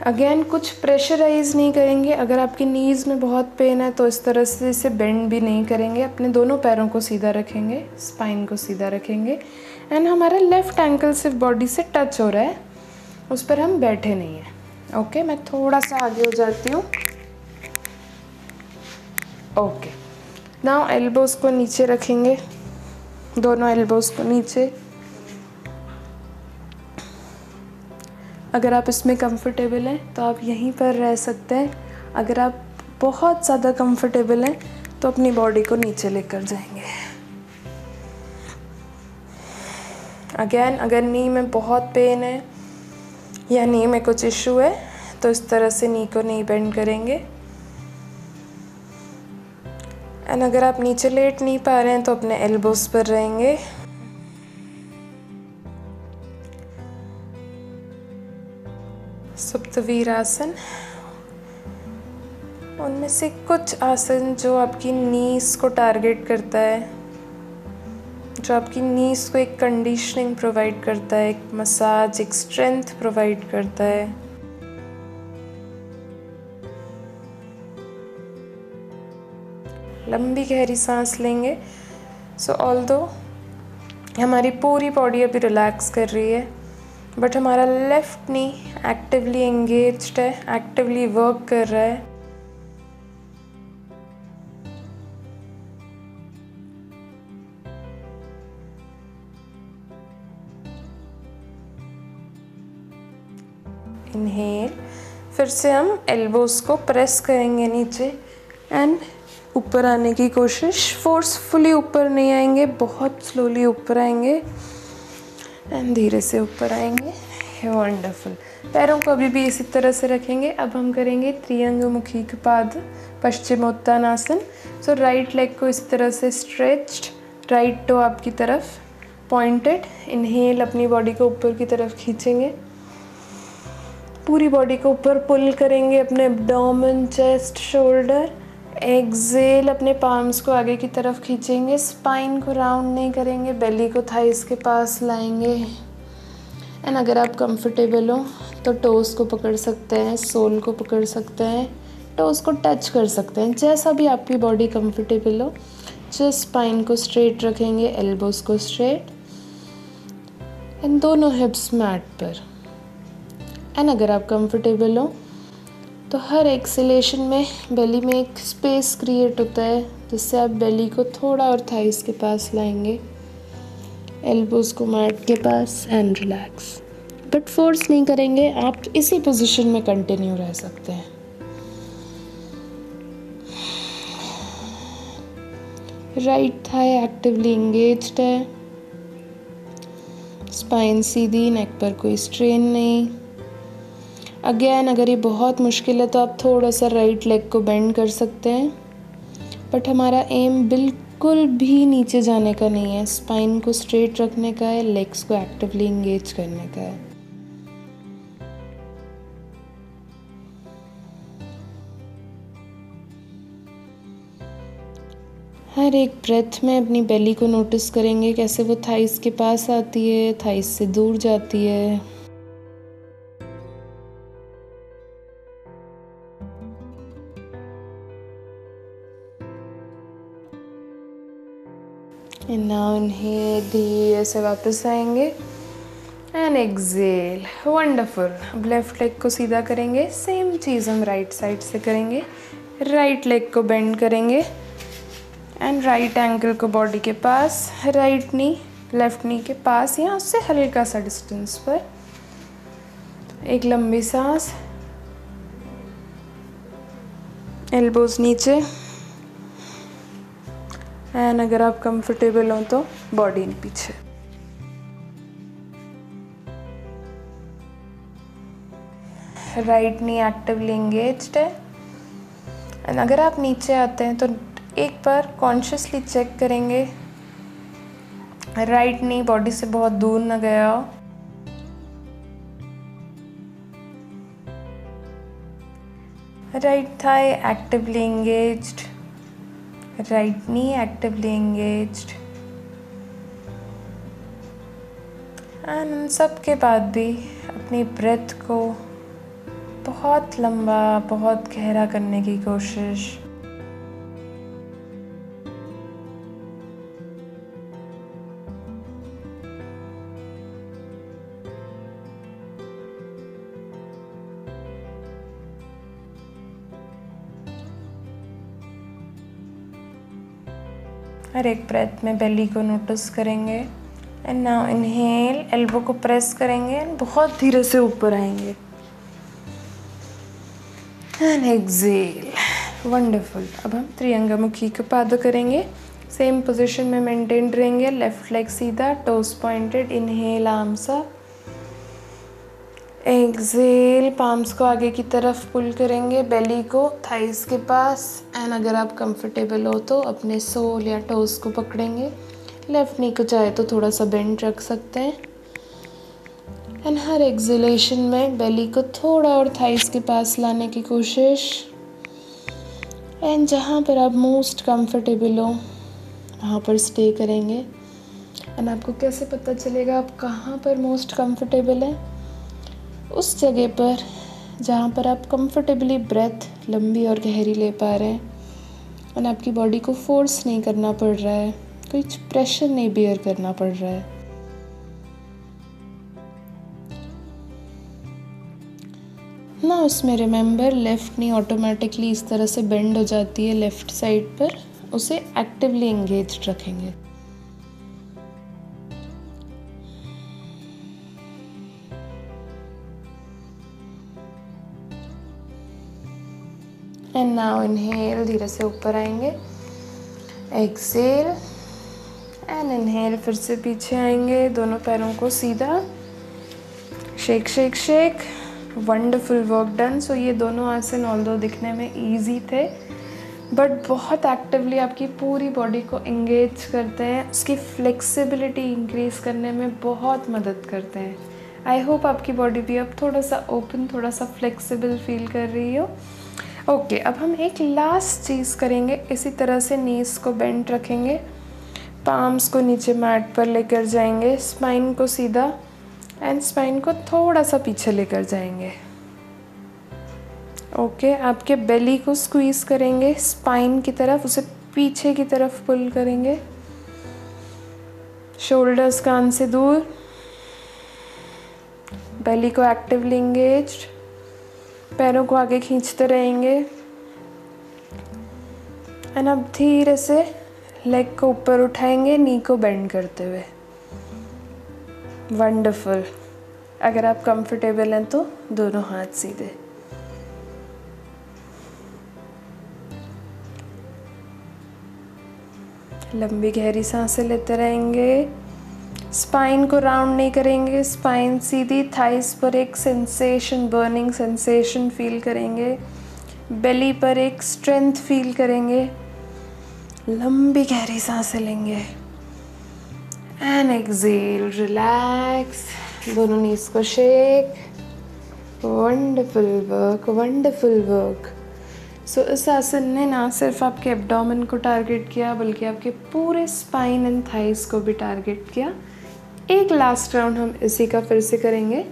अगेन कुछ प्रेशराइज नहीं करेंगे। अगर आपकी नीज़ में बहुत पेन है तो इस तरह से इसे बेंड भी नहीं करेंगे। अपने दोनों पैरों को सीधा रखेंगे, स्पाइन को सीधा रखेंगे एंड हमारा लेफ़्ट एंकल सिर्फ बॉडी से टच हो रहा है, उस पर हम बैठे नहीं हैं। ओके, मैं थोड़ा सा आगे हो जाती हूँ। ओके, नाउ एल्बोज़ को नीचे रखेंगे, दोनों एल्बोज़ को नीचे। अगर आप इसमें कंफर्टेबल हैं तो आप यहीं पर रह सकते हैं। अगर आप बहुत ज़्यादा कंफर्टेबल हैं तो अपनी बॉडी को नीचे लेकर जाएंगे। अगेन, अगर नी में बहुत पेन है या नी में कुछ इशू है तो इस तरह से नी को नहीं बेंड करेंगे। एंड अगर आप नीचे लेट नहीं पा रहे हैं तो अपने एल्बोज़ पर रहेंगे। सुप्त वीरासन। उनमें से कुछ आसन जो आपकी नीज को टारगेट करता है, जो आपकी नीज को एक कंडीशनिंग प्रोवाइड करता है, एक मसाज, एक स्ट्रेंथ प्रोवाइड करता है। लंबी गहरी सांस लेंगे। ऑल्दो हमारी पूरी बॉडी अभी रिलैक्स कर रही है बट हमारा लेफ्ट नी एक्टिवली एंगेज्ड है, एक्टिवली वर्क कर रहा है। इनहेल, फिर से हम एल्बोज़ को प्रेस करेंगे नीचे एंड ऊपर आने की कोशिश। फोर्सफुली ऊपर नहीं आएंगे, बहुत स्लोली ऊपर आएंगे एंड धीरे से ऊपर आएंगे। वंडरफुल। पैरों को अभी भी इसी तरह से रखेंगे। अब हम करेंगे त्रिअंगमुखी पाद पश्चिमोत्तानासन। सो राइट लेग को इस तरह से स्ट्रेच्ड, राइट टो आपकी तरफ पॉइंटेड। इनहेल, अपनी बॉडी को ऊपर की तरफ खींचेंगे, पूरी बॉडी को ऊपर पुल करेंगे, अपने एब्डोमेन, चेस्ट, शोल्डर। एक्सेल, अपने पाम्स को आगे की तरफ खींचेंगे, स्पाइन को राउंड नहीं करेंगे, बेली को थाइस के पास लाएंगे। एंड अगर आप कंफर्टेबल हो तो टोस को पकड़ सकते हैं, सोल को पकड़ सकते हैं, टोस को टच कर सकते हैं, जैसा भी आपकी बॉडी कंफर्टेबल हो। जस्ट स्पाइन को स्ट्रेट रखेंगे, एल्बोस को स्ट्रेट, एंड दोनों हिप्स मैट पर। एंड अगर आप कंफर्टेबल हो तो हर एक्सेलेशन में बेली में एक स्पेस क्रिएट होता है, जिससे आप बेली को थोड़ा और थाइस के पास लाएंगे, एल्बोस को मैट के पास, एंड रिलैक्स। बट फोर्स नहीं करेंगे, आप इसी पोजीशन में कंटिन्यू रह सकते हैं। राइट थाई एक्टिवली एंगेज्ड है, स्पाइन सीधी, नेक पर कोई स्ट्रेन नहीं। अगेन, अगर ये बहुत मुश्किल है तो आप थोड़ा सा राइट लेग को बेंड कर सकते हैं, बट हमारा एम बिल्कुल भी नीचे जाने का नहीं है, स्पाइन को स्ट्रेट रखने का है, लेग्स को एक्टिवली एंगेज करने का है। हर एक ब्रेथ में अपनी बेली को नोटिस करेंगे, कैसे वो थाइस के पास आती है, थाइस से दूर जाती है। एंड नाउ इनहेल, धीरे से वापस आएंगे एंड एक्सेल। वंडरफुल। अब लेफ्ट लेग को सीधा करेंगे, सेम चीज़ हम राइट साइड से करेंगे। राइट लेग को बेंड करेंगे एंड राइट एंकल को बॉडी के पास, राइट नी लेफ्ट नी के पास, या उससे हल्का सा डिस्टेंस पर। एक लंबी सांस, एल्बोज नीचे, एंड अगर आप कंफर्टेबल हो तो बॉडी पीछे। राइट नी एक्टिवली एंगेज्ड है। एंड अगर आप नीचे आते हैं तो एक बार कॉन्शियसली चेक करेंगे राइट नी बॉडी से बहुत दूर ना गया हो। Right thigh actively engaged, right knee actively engaged. And उन सब के बाद भी अपनी ब्रेथ को बहुत लंबा, बहुत गहरा करने की कोशिश। हर एक ब्रेथ में बेली को नोटिस करेंगे। एंड नाउ इनहेल, एल्बो को प्रेस करेंगे एंड बहुत धीरे से ऊपर आएंगे। And exhale. वंडरफुल। अब हम त्रिअंगमुखी पाद करेंगे, सेम पोजीशन में मेंटेन रहेंगे। लेफ्ट लेग सीधा, toes pointed, inhale arms up, exhale palms को आगे की तरफ पुल करेंगे, बेली को थाइस के पास। एंड अगर आप कंफर्टेबल हो तो अपने सोल या टोस को पकड़ेंगे। लेफ्ट नी को चाहे तो थोड़ा सा बेंड रख सकते हैं। एंड हर एक्सेलेशन में बेली को थोड़ा और थाइस के पास लाने की कोशिश। एंड जहाँ पर आप मोस्ट कंफर्टेबल हो वहाँ पर स्टे करेंगे। एंड आपको कैसे पता चलेगा आप कहाँ पर मोस्ट कंफर्टेबल हैं? उस जगह पर जहाँ पर आप कंफर्टेबली ब्रेथ लंबी और गहरी ले पा रहे हैं और आपकी बॉडी को फोर्स नहीं करना पड़ रहा है, कोई प्रेशर नहीं बेयर करना पड़ रहा है। ना उसमें रिमेंबर, लेफ्ट नी ऑटोमेटिकली इस तरह से बेंड हो जाती है लेफ्ट साइड पर, उसे एक्टिवली एंगेज्ड रखेंगे। एंड नाउ इनहेल, धीरे से ऊपर आएंगे, एक्सेल एंड इनहेल, फिर से पीछे आएंगे, दोनों पैरों को सीधा, shake shake shake, wonderful work done. So ये दोनों आसन ऑल्दो दिखने में ईजी थे बट बहुत एक्टिवली आपकी पूरी बॉडी को एंगेज करते हैं, उसकी फ्लेक्सिबिलिटी इंक्रीज़ करने में बहुत मदद करते हैं। आई होप आपकी बॉडी भी अब थोड़ा सा ओपन, थोड़ा सा फ्लेक्सिबल फील कर रही हो। ओके, अब हम एक लास्ट चीज़ करेंगे। इसी तरह से नीज़ को बेंड रखेंगे, पाम्स को नीचे मैट पर लेकर जाएंगे, स्पाइन को सीधा एंड स्पाइन को थोड़ा सा पीछे लेकर जाएंगे। ओके, आपके बेली को स्क्वीज़ करेंगे स्पाइन की तरफ, उसे पीछे की तरफ पुल करेंगे, शोल्डर्स कान से दूर, बेली को एक्टिवली एंगेज्ड, पैरों को आगे खींचते रहेंगे एंड अब धीरे से लेग को ऊपर उठाएंगे, नी को बेंड करते हुए। वंडरफुल। अगर आप कंफर्टेबल हैं तो दोनों हाथ सीधे। लंबी गहरी सांसें लेते रहेंगे, स्पाइन को राउंड नहीं करेंगे, स्पाइन सीधी, थाइस पर एक सेंसेशन, बर्निंग सेंसेशन फील करेंगे, बेली पर एक स्ट्रेंथ फील करेंगे। लंबी गहरी सांसें लेंगे एंड एक्सेल, रिलैक्स, दोनों नीज को shake. Wonderful work, wonderful work. So इस आसन ने ना सिर्फ आपके एब्डोमेन को टारगेट किया बल्कि आपके पूरे स्पाइन एंड थाइस को भी टारगेट किया। एक लास्ट राउंड हम इसी का फिर से करेंगे।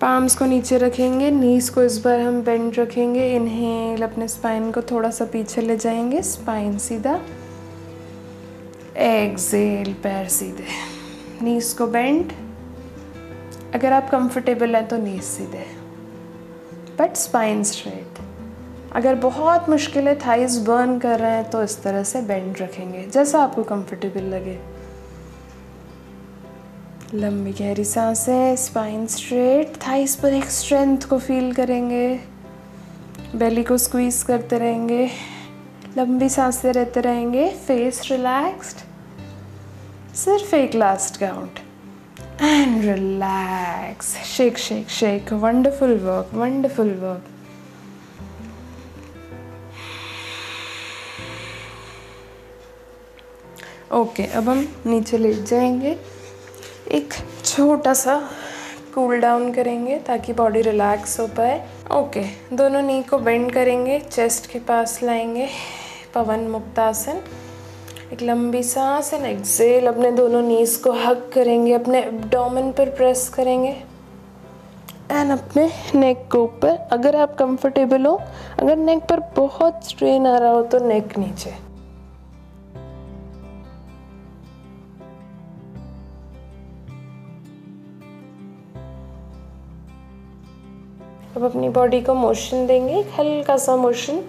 पाम्स को नीचे रखेंगे, नीज को इस बार हम बेंड रखेंगे। इनहेल, अपने स्पाइन को थोड़ा सा पीछे ले जाएंगे, स्पाइन सीधा। एक्सेल, पैर सीधे, नीज को बेंड। अगर आप कंफर्टेबल हैं तो नीज सीधे बट स्पाइन स्ट्रेट। अगर बहुत मुश्किल है, थाइस बर्न कर रहे हैं, तो इस तरह से बेंड रखेंगे जैसा आपको कंफर्टेबल लगे। लंबी गहरी सांसें, स्पाइन स्ट्रेट, थाइस पर एक स्ट्रेंथ को फील करेंगे, बेली को स्क्वीज करते रहेंगे, लंबी सांसें लेते रहेंगे, फेस रिलैक्स्ड। सिर्फ एक last count and relax, shake shake shake. Wonderful work, wonderful work. Okay, अब हम नीचे लेट जाएंगे, एक छोटा सा कूल डाउन करेंगे ताकि बॉडी रिलैक्स हो पाए। ओके, दोनों नी को बेंड करेंगे, चेस्ट के पास लाएंगे, पवन मुक्तासन। एक लंबी सांस एंड एक्सेल, अपने दोनों नीज को हग करेंगे, अपने एब्डोमेन पर प्रेस करेंगे एंड अपने नेक को ऊपर। अगर आप कंफर्टेबल हो, अगर नेक पर बहुत स्ट्रेन आ रहा हो तो नेक नीचे। अब अपनी बॉडी को मोशन देंगे, एक हल्का सा motion,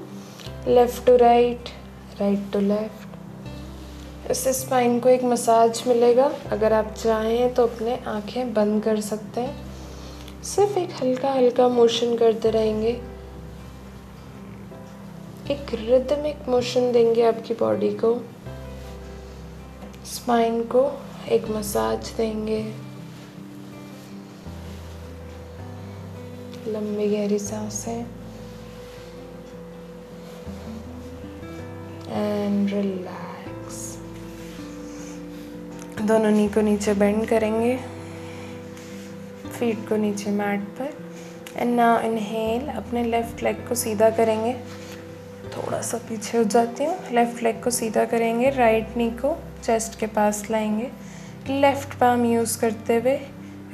left to right, right to left. इससे स्पाइन को एक मसाज मिलेगा। अगर आप चाहें तो अपने आंखें बंद कर सकते हैं, सिर्फ एक हल्का हल्का मोशन करते रहेंगे। एक रिदमिक मोशन देंगे आपकी बॉडी को, स्पाइन को एक मसाज देंगे। लंबी गहरी सांसें एंड रिलैक्स। दोनों नी को नीचे बेंड करेंगे, फीट को नीचे मैट पर एंड नाउ इनहेल, अपने लेफ्ट लेग को सीधा करेंगे। थोड़ा सा पीछे हो जाती हूँ, लेफ्ट लेग को सीधा करेंगे, राइट नी को चेस्ट के पास लाएंगे, लेफ्ट पाम यूज़ करते हुए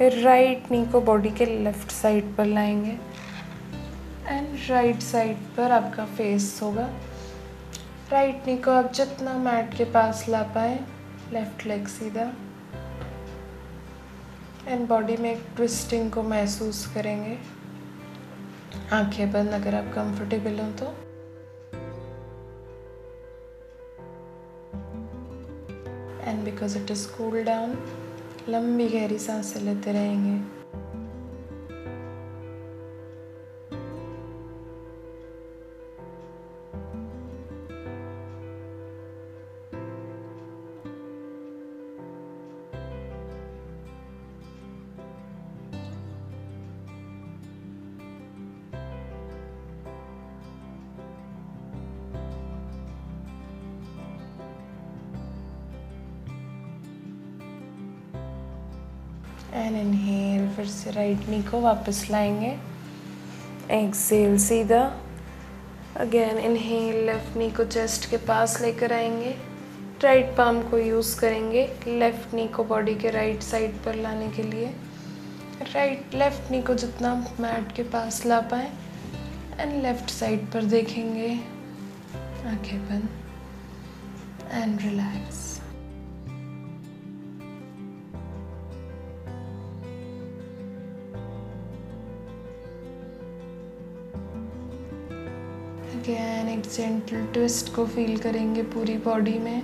राइट नी को बॉडी के लेफ्ट साइड पर लाएंगे एंड राइट साइड पर आपका फेस होगा। राइट नी को आप जितना मैट के पास ला पाए, लेफ्ट लेग सीधा एंड बॉडी में एक ट्विस्टिंग को महसूस करेंगे। आंखें बंद अगर आप कंफर्टेबल हो तो। And because it is cool down, लंबी गहरी सांसें लेते रहेंगे। एंड इनहेल, फिर से राइट नी को वापस लाएंगे, एक्सेल सीधा, अगेन इनहेल, लेफ्ट नी को चेस्ट के पास लेकर आएंगे, राइट पाम को यूज़ करेंगे लेफ्ट नी को बॉडी के राइट साइड पर लाने के लिए, लेफ्ट नी को जितना मैट के पास ला पाए, एंड लेफ्ट साइड पर देखेंगे, आंखें बंद एंड रिलैक्स। अगेन एक जेंटल ट्विस्ट को फील करेंगे पूरी बॉडी में,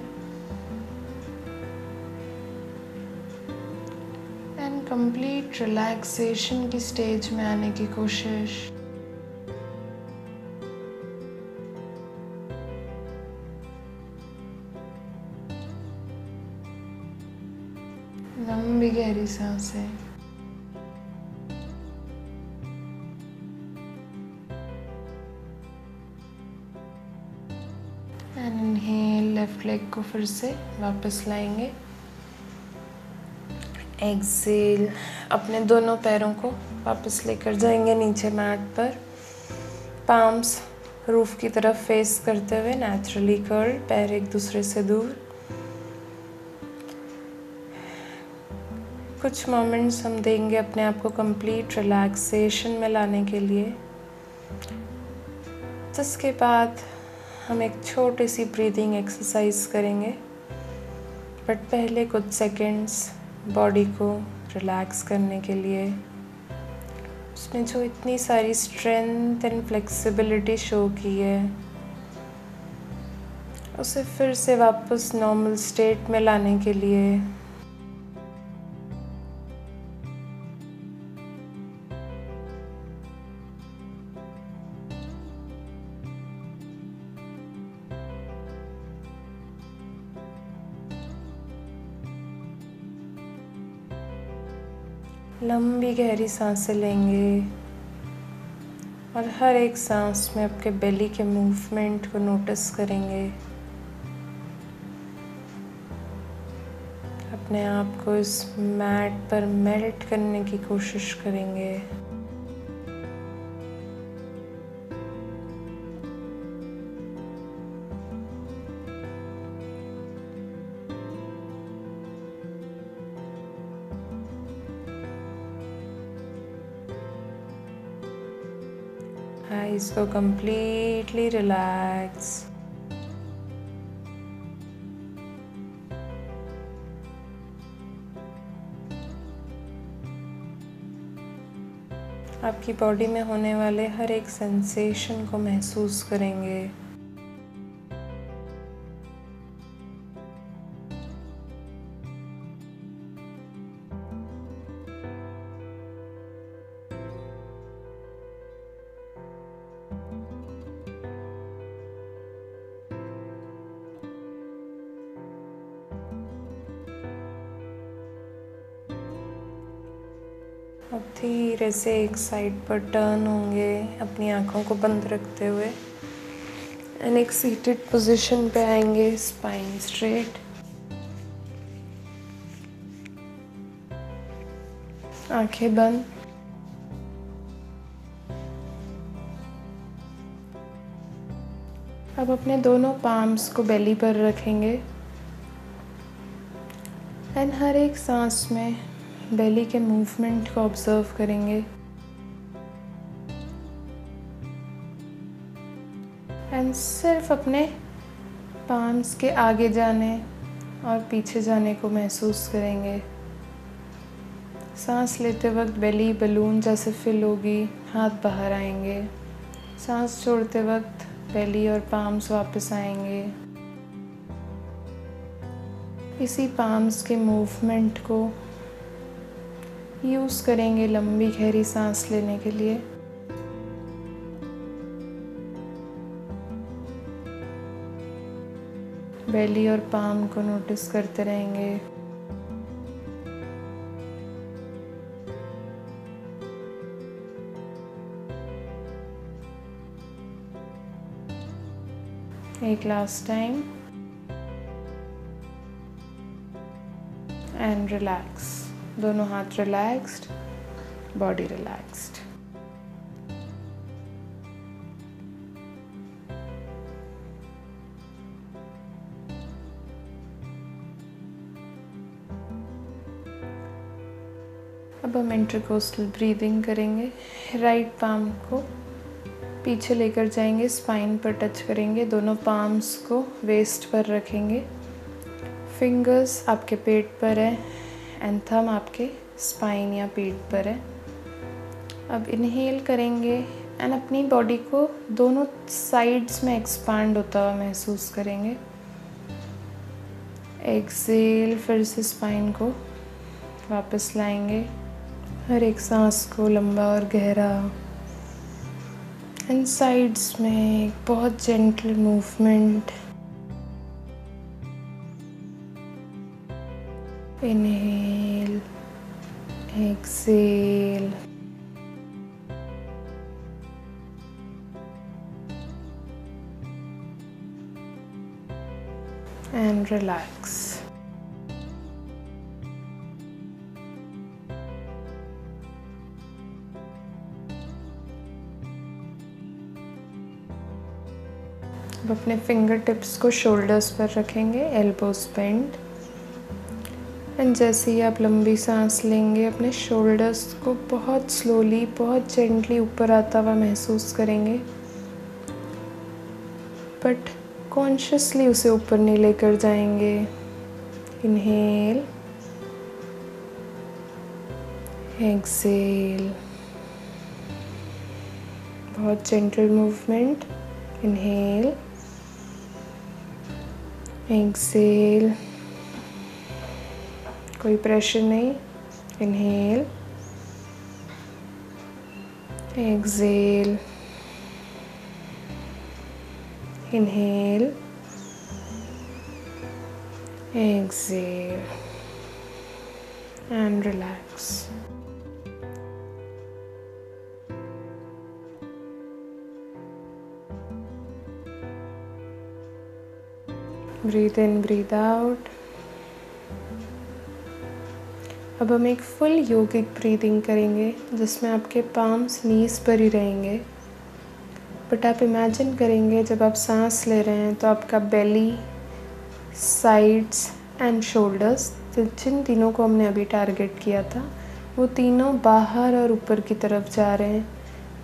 एंड कंप्लीट रिलैक्सेशन की स्टेज में आने की कोशिश। लंबी गहरी सांसें, एंड इनहेल, लेफ्ट लेग को फिर से वापस लाएंगे, एक्सेल, अपने दोनों पैरों को वापस लेकर जाएंगे नीचे मैट पर, पाम्स रूफ की तरफ फेस करते हुए नेचुरली कर्ल, पैर एक दूसरे से दूर। कुछ मोमेंट्स हम देंगे अपने आप को कंप्लीट रिलैक्सेशन में लाने के लिए, जिसके बाद हम एक छोटी सी ब्रीदिंग एक्सरसाइज करेंगे, बट पहले कुछ सेकंड्स बॉडी को रिलैक्स करने के लिए, उसमें जो इतनी सारी स्ट्रेंथ एंड फ्लेक्सिबिलिटी शो की है उसे फिर से वापस नॉर्मल स्टेट में लाने के लिए लंबी गहरी सांसें लेंगे और हर एक सांस में आपके बेली के मूवमेंट को नोटिस करेंगे, अपने आप को इस मैट पर मेल्ट करने की कोशिश करेंगे। Eyes go completely relax. आपकी बॉडी में होने वाले हर एक सेंसेशन को महसूस करेंगे। अब धीरे से एक साइड पर टर्न होंगे अपनी आंखों को बंद रखते हुए, एंड एक सीटेड पोजीशन पे आएंगे, स्पाइन स्ट्रेट, आंखें बंद। अब अपने दोनों पाम्स को बेली पर रखेंगे एंड हर एक सांस में बेली के मूवमेंट को ऑब्जर्व करेंगे, एंड सिर्फ अपने पाम्स के आगे जाने और पीछे जाने को महसूस करेंगे। सांस लेते वक्त बेली बलून जैसे फिल होगी, हाथ बाहर आएंगे, सांस छोड़ते वक्त बेली और पाम्स वापस आएंगे। इसी पाम्स के मूवमेंट को यूज़ करेंगे लंबी गहरी सांस लेने के लिए। बेली और पाम को नोटिस करते रहेंगे। एक लास्ट टाइम, एंड रिलैक्स। दोनों हाथ रिलैक्स्ड, बॉडी रिलैक्स्ड। अब हम इंटरकोस्टल ब्रीदिंग करेंगे। राइट पाम को पीछे लेकर जाएंगे, स्पाइन पर टच करेंगे, दोनों पाम्स को वेस्ट पर रखेंगे, फिंगर्स आपके पेट पर है एंड थंब आपके स्पाइन या पीठ पर है। अब इनहेल करेंगे एंड अपनी बॉडी को दोनों साइड्स में एक्सपांड होता हुआ महसूस करेंगे। एक्सेल, फिर से स्पाइन को वापस लाएंगे, हर एक सांस को लंबा और गहरा, एंड साइड्स में एक बहुत gentle movement. Inhale, exhale, and relax. अब अपने फिंगर टिप्स को शोल्डर्स पर रखेंगे, एल्बोज बेंड, एंड जैसे ही आप लंबी सांस लेंगे अपने शोल्डर्स को बहुत स्लोली, बहुत जेंटली ऊपर आता हुआ महसूस करेंगे, बट कॉन्शियसली उसे ऊपर नहीं लेकर जाएंगे। इनहेल, एक्सेल, बहुत जेंटल मूवमेंट। इनहेल, एक्सेल, कोई प्रेशर नहीं। Inhale, exhale, inhale, exhale, and relax. Breathe in, breathe out. अब हम एक फुल योगिक ब्रीदिंग करेंगे जिसमें आपके पाम्स नीज पर ही रहेंगे, बट आप इमेजिन करेंगे जब आप सांस ले रहे हैं तो आपका बेली, साइड्स एंड शोल्डर्स, जिन तीनों को हमने अभी टारगेट किया था, वो तीनों बाहर और ऊपर की तरफ जा रहे हैं।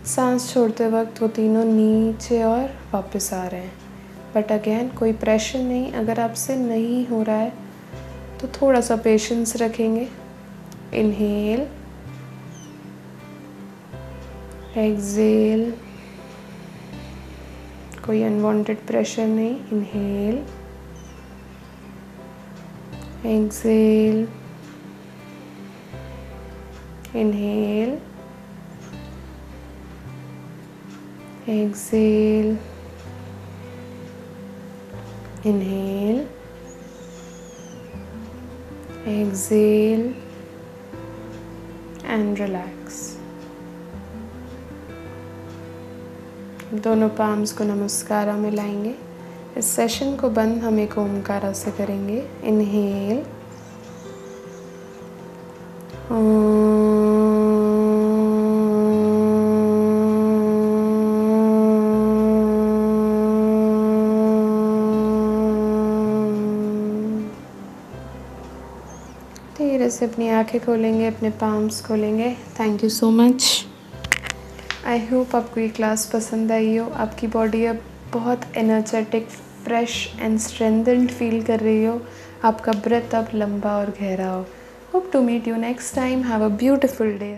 सांस छोड़ते वक्त वो तीनों नीचे और वापस आ रहे हैं, बट अगेन कोई प्रेशर नहीं। अगर आपसे नहीं हो रहा है तो थोड़ा सा पेशेंस रखेंगे। इनहेल, एक्सेल, कोई अनवांटेड प्रेशर नहीं। Inhale, exhale, inhale, exhale, inhale, exhale, and relax. दोनों पाम्स को नमस्कारा में लाएंगे। इस सेशन को बंद हम एक ओमकारा से करेंगे। इनहेल, धीरे से अपनी आंखें खोलेंगे, अपने पाम्स खोलेंगे। Thank you so much. I hope आपको ये क्लास पसंद आई हो। आपकी बॉडी अब बहुत एनर्जेटिक, फ्रेश एंड स्ट्रेंथन्ड फील कर रही हो। आपका ब्रेथ अब लंबा और गहरा हो। Hope to meet you next time. Have a beautiful day.